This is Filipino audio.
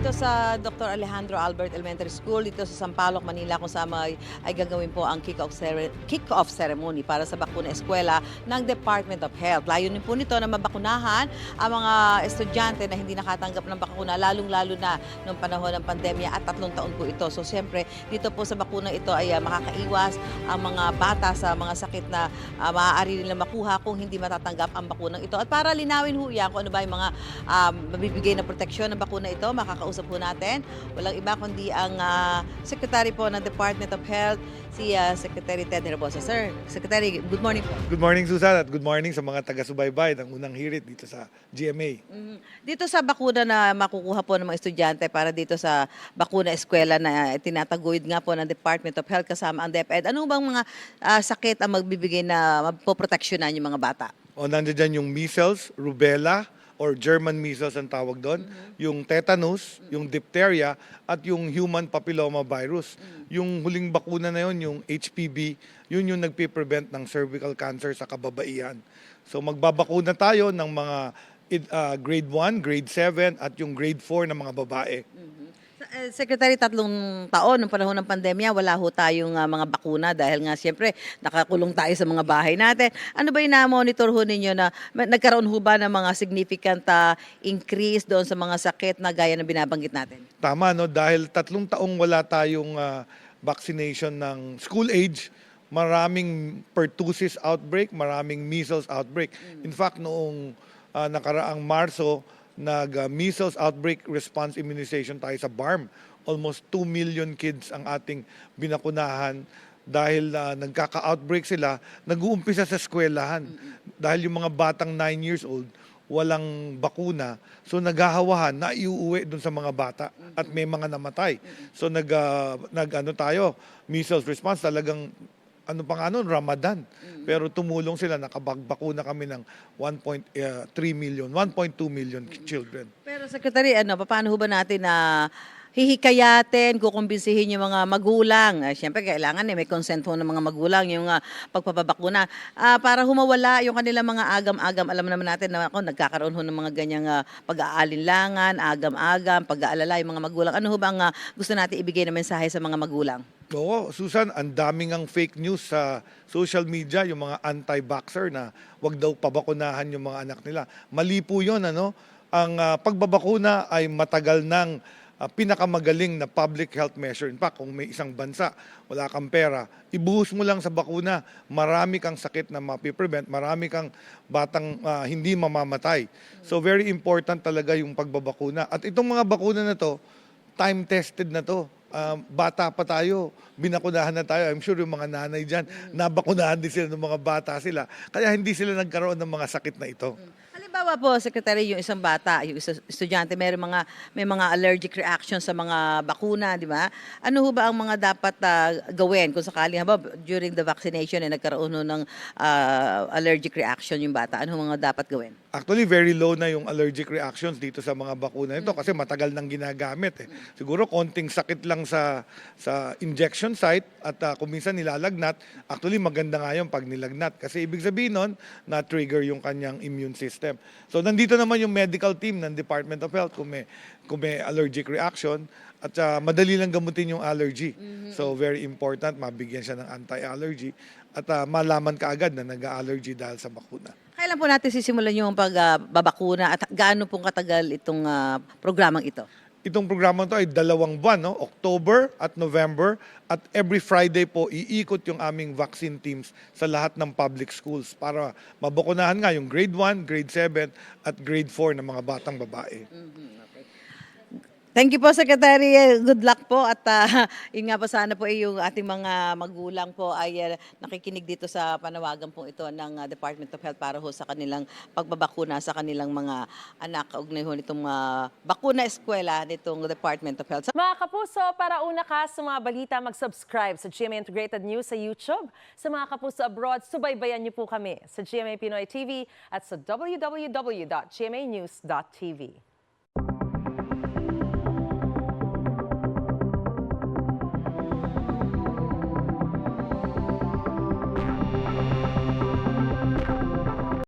dito sa Dr. Alejandro Albert Elementary School dito sa Sampaloc, Manila kung saan ay gagawin po ang kick-off ceremony para sa bakuna eskwela ng Department of Health. Layunin po nito na mabakunahan ang mga estudyante na hindi nakatanggap ng bakuna, lalong-lalo na noong panahon ng pandemya at 3 taon po ito. So siyempre, dito po sa bakuna ito ay makakaiwas ang mga bata sa mga sakit na maaari nilang makuha kung hindi matatanggap ang bakunang ito. At para linawin ho yan kung ano ba yung mga mabibigay na proteksyon ng bakuna ito, makakausap po natin. Walang iba kundi ang Secretary po ng Department of Health, si Secretary Ted Herabosa. Sir, Secretary, good morning po. Good morning, Susan, at good morning sa mga taga-subaybay ng unang hirit dito sa GMA. Dito sa bakuna na makukuha po ng mga estudyante para dito sa bakuna eskwela na tinataguyod nga po ng Department of Health kasama ang DepEd, ano bang mga sakit ang magbibigay na mapoproteksyonan yung mga bata? O nandiyan dyan yung measles, rubella, or German measles ang tawag doon, yung tetanus, yung diphtheria, at yung human papilloma virus. Yung huling bakuna na yun, yung HPV, yun yung nagpiprevent ng cervical cancer sa kababaihan. So magbabakuna tayo ng mga grade 1, grade 7, at yung grade 4 na mga babae. Secretary, 3 taon ng panahon ng pandemya, wala ho tayong mga bakuna dahil nga siyempre nakakulong tayo sa mga bahay natin. Ano ba yung na-monitor ho ninyo na nagkaroon ho ba ng mga significant increase doon sa mga sakit na gaya ng binabanggit natin? Tama, no? Dahil 3 taong wala tayong vaccination ng school age, maraming pertussis outbreak, maraming measles outbreak. In fact, noong nakaraang Marso, nag-measles outbreak response immunization tayo sa BARM. Almost 2 million kids ang ating binakunahan dahil nagkaka-outbreak sila, nag-uumpisa sa eskwelahan. Dahil yung mga batang 9 years old, walang bakuna. So naghahawahan na iuuwi dun sa mga bata at may mga namatay. So tayo, measles response talagang Ramadan. Pero tumulong sila, nakabagbakuna kami ng 1.2 million children. Pero Secretary, paano ho ba natin na hihikayatin, kukumbinsihin yung mga magulang? Siyempre, kailangan may consent ho ng mga magulang yung pagpapabakuna. Para humawala yung kanilang mga agam-agam. Alam naman natin na nagkakaroon ho ng mga ganyang pag-aalinlangan, agam-agam, pag-aalala yung mga magulang. Ano ho ba ang gusto natin ibigay na mensahe sa mga magulang? Oo, Susan, ang daming ang fake news sa social media, yung mga anti-vaxxer na wag daw pabakunahan yung mga anak nila. Mali po yun, ano? Ang pagbabakuna ay matagal ng pinakamagaling na public health measure. In fact, kung may isang bansa, wala kang pera, ibuhos mo lang sa bakuna, marami kang sakit na mapiprevent, marami kang batang hindi mamamatay. So very important talaga yung pagbabakuna. At itong mga bakuna na to, time-tested na to. Bata pa tayo, binakunahan na tayo. I'm sure yung mga nanay dyan, nabakunahan din sila ng mga bata sila. Kaya hindi sila nagkaroon ng mga sakit na ito. Halimbawa po, Secretary, yung isang bata, yung isang estudyante, may mga allergic reaction sa mga bakuna, di ba? Ano ho ba ang mga dapat gawin kung sakali, during the vaccination nagkaroon ho ng allergic reaction yung bata? Ano ho mga dapat gawin? Actually, very low na yung allergic reactions dito sa mga bakuna nito kasi matagal nang ginagamit. Siguro konting sakit lang sa injection site at kung minsan nilalagnat, actually maganda nga yung pag nilagnat kasi ibig sabihin nun, na-trigger yung kanyang immune system. So nandito naman yung medical team ng Department of Health kung may allergic reaction at madali lang gamutin yung allergy. So very important, mabigyan siya ng anti-allergy at malaman kaagad na nag-allergy dahil sa bakuna. Kailan po natin sisimulan yung pagbabakuna at gaano pong katagal itong programang ito? Itong programa to ay 2 buwan, no? October at November, at every Friday po iikot yung aming vaccine teams sa lahat ng public schools para mabakunahan nga yung grade 1, grade 7 at grade 4 ng mga batang babae. Thank you po, Secretary. Good luck po. At yun nga po, sana po yung ating mga magulang po ay nakikinig dito sa panawagan po ito ng Department of Health para ho sa kanilang pagbabakuna sa kanilang mga anak. Kaugnay ho nitong bakuna eskwela nitong Department of Health. Mga kapuso, para una ka sa mga balita, mag-subscribe sa GMA Integrated News sa YouTube. Sa mga kapuso abroad, subaybayan niyo po kami sa GMA Pinoy TV at sa www.gmanews.tv.